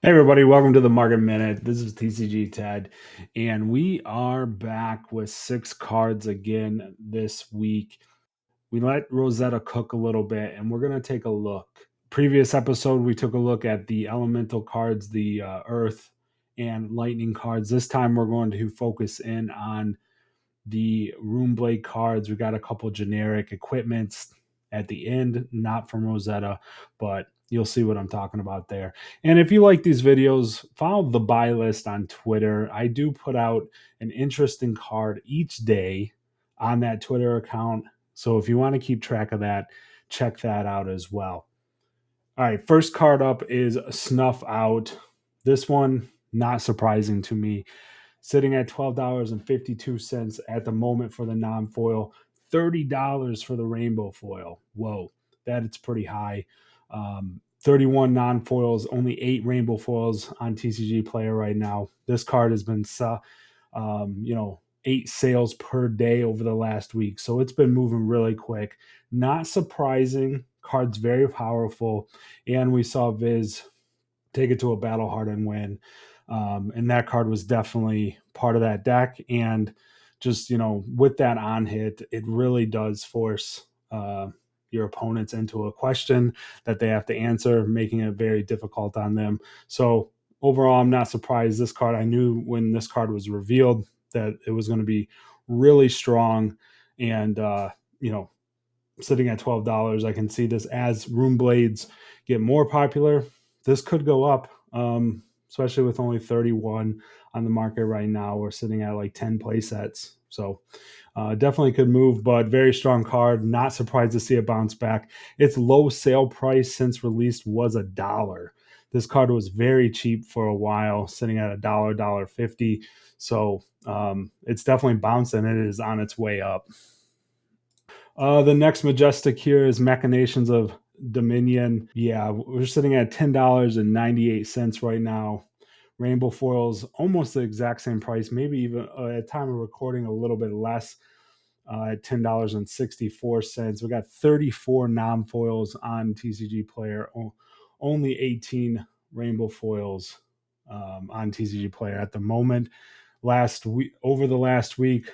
Hey everybody, welcome to the Market Minute. This is TCG Ted, and we are back with six cards again this week. We let Rosetta cook a little bit, and we're going to take a look. Previous episode, we took a look at the elemental cards, the earth and lightning cards. This time, we're going to focus in on the Runeblade cards. We got a couple generic equipments at the end, not from Rosetta, but you'll see what I'm talking about there. And if you like these videos, follow the buy list on Twitter. I do put out an interesting card each day on that Twitter account. So if you want to keep track of that, check that out as well. All right, first card up is Snuff Out. This one, not surprising to me, sitting at $12.52 at the moment for the non-foil, $30 for the rainbow foil. Whoa, that is pretty high. 31 non-foils, only 8 rainbow foils on TCG Player right now. This card has been 8 sales per day over the last week, so it's been moving really quick. Not surprising. Card's very powerful, and we saw Viz take it to a battle hard and win. And that card was definitely part of that deck. And just, with that on hit, it really does force your opponents into a question that they have to answer, making it very difficult on them. So overall, I'm not surprised. This card, I knew when this card was revealed that it was going to be really strong. And, sitting at $12, I can see this as Rune Blades get more popular. This could go up, especially with only 31 on the market right now. We're sitting at like 10 play sets. So definitely could move, but very strong card. Not surprised to see it bounce back. Its low sale price since released was $1. This card was very cheap for a while, sitting at $1.50. So it's definitely bouncing. It is on its way up. The next majestic here is Machinations of Dominion. Yeah, we're sitting at $10.98 right now. Rainbow foils almost the exact same price, maybe even at time of recording a little bit less at $10.64. We got 34 non-foils on TCG Player, only 18 rainbow foils on TCG Player at the moment. Last week, over the last week,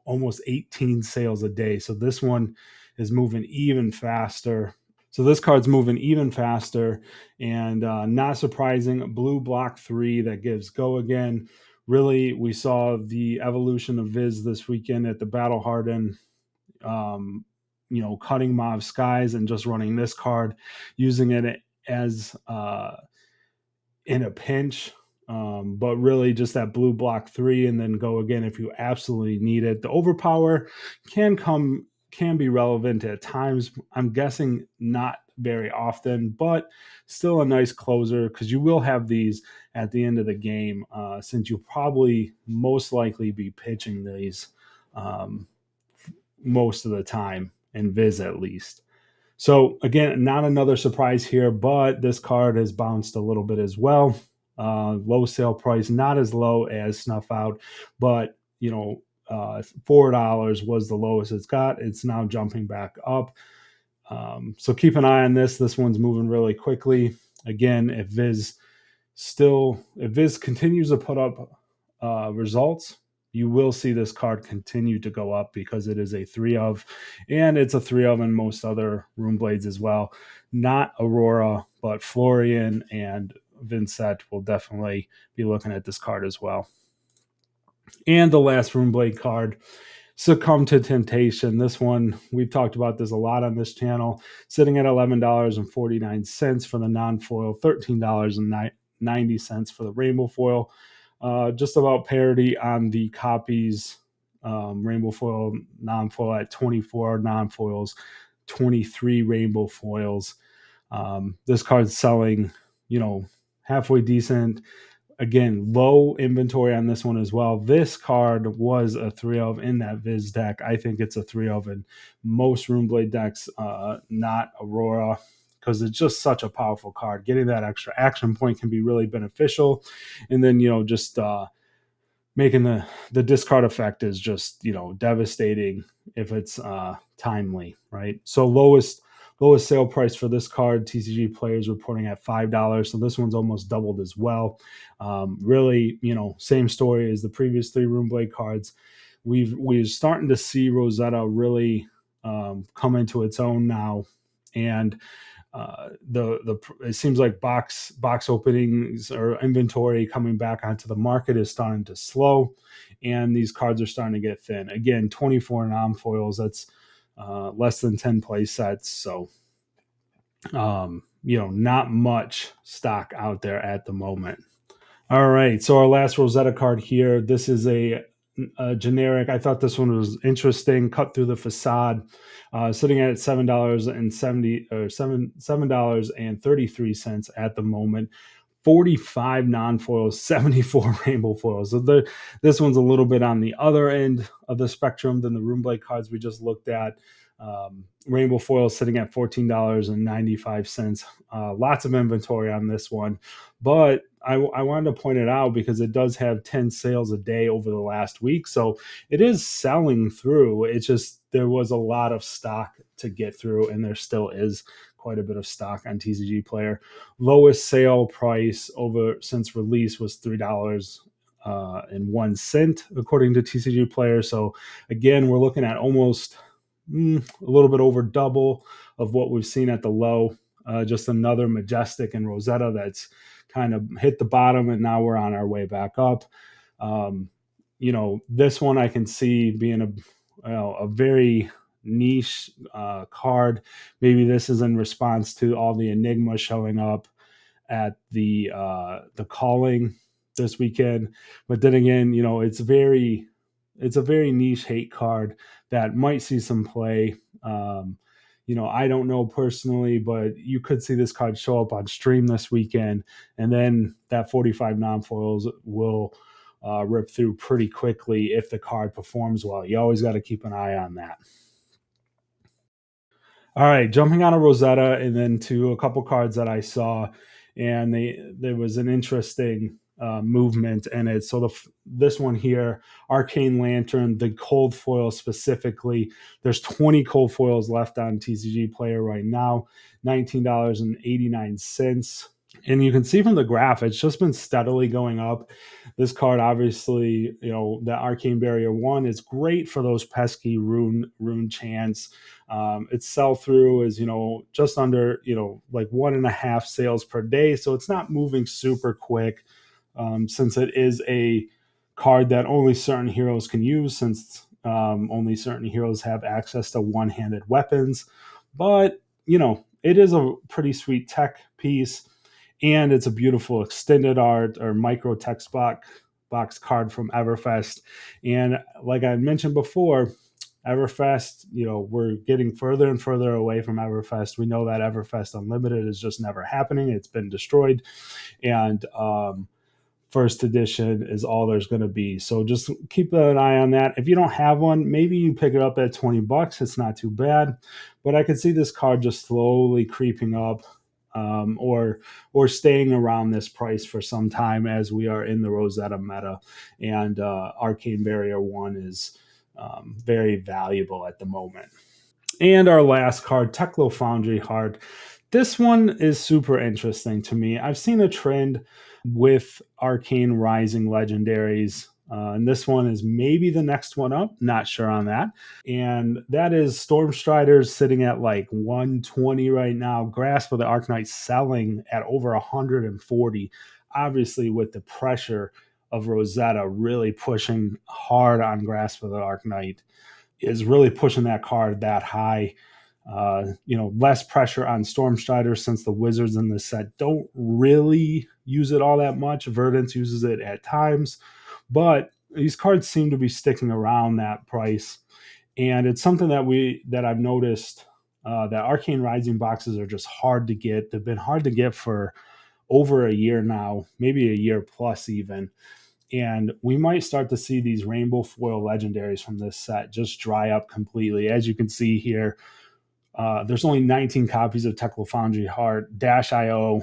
almost 18 sales a day. So this one is moving even faster. So this card's moving even faster, and not surprising, blue block 3 that gives go again. Really, we saw the evolution of Viz this weekend at the Battle Harden, cutting Mauve Skies and just running this card, using it as in a pinch. But really just that blue block 3 and then go again if you absolutely need it. The overpower can be relevant at times. I'm guessing not very often, but still a nice closer because you will have these at the end of the game, since you'll probably most likely be pitching these um, most of the time in Viz at least. So again, not another surprise here, but this card has bounced a little bit as well. Low sale price, not as low as Snuff Out, but $4 was the lowest it's got. It's now jumping back up. So keep an eye on this. This one's moving really quickly. Again, if Viz continues to put up results, you will see this card continue to go up because it is a 3 of, and it's a 3 of in most other Rune Blades as well. Not Aurora, but Florian and Vincent will definitely be looking at this card as well. And the last Rune Blade card, Succumb to Temptation. This one, we've talked about this a lot on this channel, sitting at $11.49 for the non-foil, $13.90 for the rainbow foil. Just about parity on the copies. Rainbow foil, non-foil at 24 non-foils, 23 rainbow foils. This card's selling, halfway decent. Again, low inventory on this one as well. This card was a 3 of in that Viz deck. I think it's a 3 of in most Runeblade decks, not Aurora, because it's just such a powerful card. Getting that extra action point can be really beneficial. And then, just making the discard effect is just, devastating if it's timely, right? So lowest Lowest sale price for this card, TCG players reporting at $5. So this one's almost doubled as well. Really, same story as the previous three Runeblade cards. We're starting to see Rosetta really come into its own now, and the it seems like box openings or inventory coming back onto the market is starting to slow, and these cards are starting to get thin. Again, 24 non-foils. That's less than 10 play sets. So not much stock out there at the moment. All right, so our last Rosetta card here. This is a generic. I thought this one was interesting. Cut through the facade, sitting at $7.33 at the moment. 45 non-foils, 74 rainbow foils. So this one's a little bit on the other end of the spectrum than the Runeblade cards we just looked at. Rainbow foils sitting at $14.95. Lots of inventory on this one, but I wanted to point it out because it does have 10 sales a day over the last week. So it is selling through. It's just there was a lot of stock to get through, and there still is quite a bit of stock on TCG Player. Lowest sale price over since release was $3.01 according to TCG Player. So again, we're looking at almost a little bit over double of what we've seen at the low. Just another Majestic and Rosetta that's kind of hit the bottom, and now we're on our way back up. This one I can see being a very niche card. Maybe this is in response to all the Enigma showing up at the calling this weekend. But then again, it's a very niche hate card that might see some play. I don't know personally, but you could see this card show up on stream this weekend, and then that 45 non-foils will rip through pretty quickly if the card performs well. You always got to keep an eye on that. All right, jumping on a Rosetta and then to a couple cards that I saw, and there was an interesting movement in it. So this one here, Arcane Lantern, the cold foil specifically. There's 20 cold foils left on TCG Player right now, $19.89. And you can see from the graph, it's just been steadily going up. This card, obviously, the Arcane Barrier 1 is great for those pesky rune chants. Its sell through is, just under, like 1.5 sales per day. So it's not moving super quick, since it is a card that only certain heroes can use, since only certain heroes have access to one-handed weapons. But, it is a pretty sweet tech piece, and it's a beautiful extended art or micro text box card from Everfest. And like I mentioned before, Everfest, we're getting further and further away from Everfest. We know that Everfest Unlimited is just never happening. It's been destroyed. And first edition is all there's going to be. So just keep an eye on that. If you don't have one, maybe you pick it up at $20. It's not too bad. But I could see this card just slowly creeping up, or staying around this price for some time as we are in the Rosetta meta, and Arcane Barrier 1 is very valuable at the moment. And our last card, Teo Foundry Heart. This one is super interesting to me. I've seen a trend with Arcane Rising legendaries, and this one is maybe the next one up. Not sure on that. And that is Stormstriders sitting at like 120 right now. Grasp of the Arknight selling at over 140. Obviously, with the pressure of Rosetta really pushing hard on Grasp of the Arknight, is really pushing that card that high. Less pressure on Stormstriders since the Wizards in this set don't really use it all that much. Verdance uses it at times, but these cards seem to be sticking around that price. And it's something that I've noticed, that Arcane Rising boxes are just hard to get. They've been hard to get for over a year now, maybe a year plus even. And we might start to see these rainbow foil legendaries from this set just dry up completely. As you can see here, there's only 19 copies of Teo Foundry Heart. Dash.io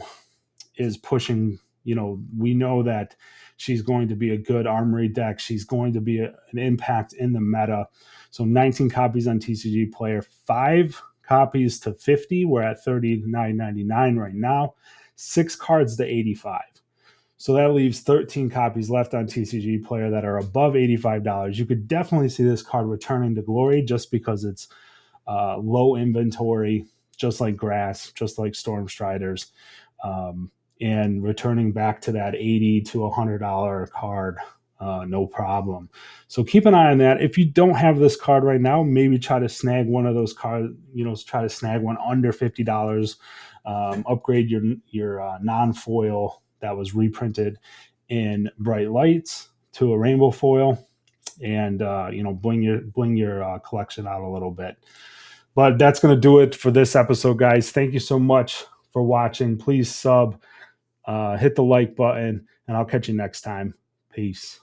is pushing, we know that she's going to be a good armory deck. She's going to be an impact in the meta. So 19 copies on TCG Player, 5 copies to 50. We're at $39.99 right now. 6 cards to 85. So that leaves 13 copies left on TCG Player that are above $85. You could definitely see this card returning to glory just because it's low inventory, just like Grass, just like Storm Striders, and returning back to that $80 to $100 card, no problem. So keep an eye on that. If you don't have this card right now, maybe try to snag one of those cards. Try to snag one under $50. Upgrade your non-foil that was reprinted in bright lights to a rainbow foil, and bling your collection out a little bit. But that's going to do it for this episode, guys. Thank you so much for watching. Please sub, hit the like button, and I'll catch you next time. Peace.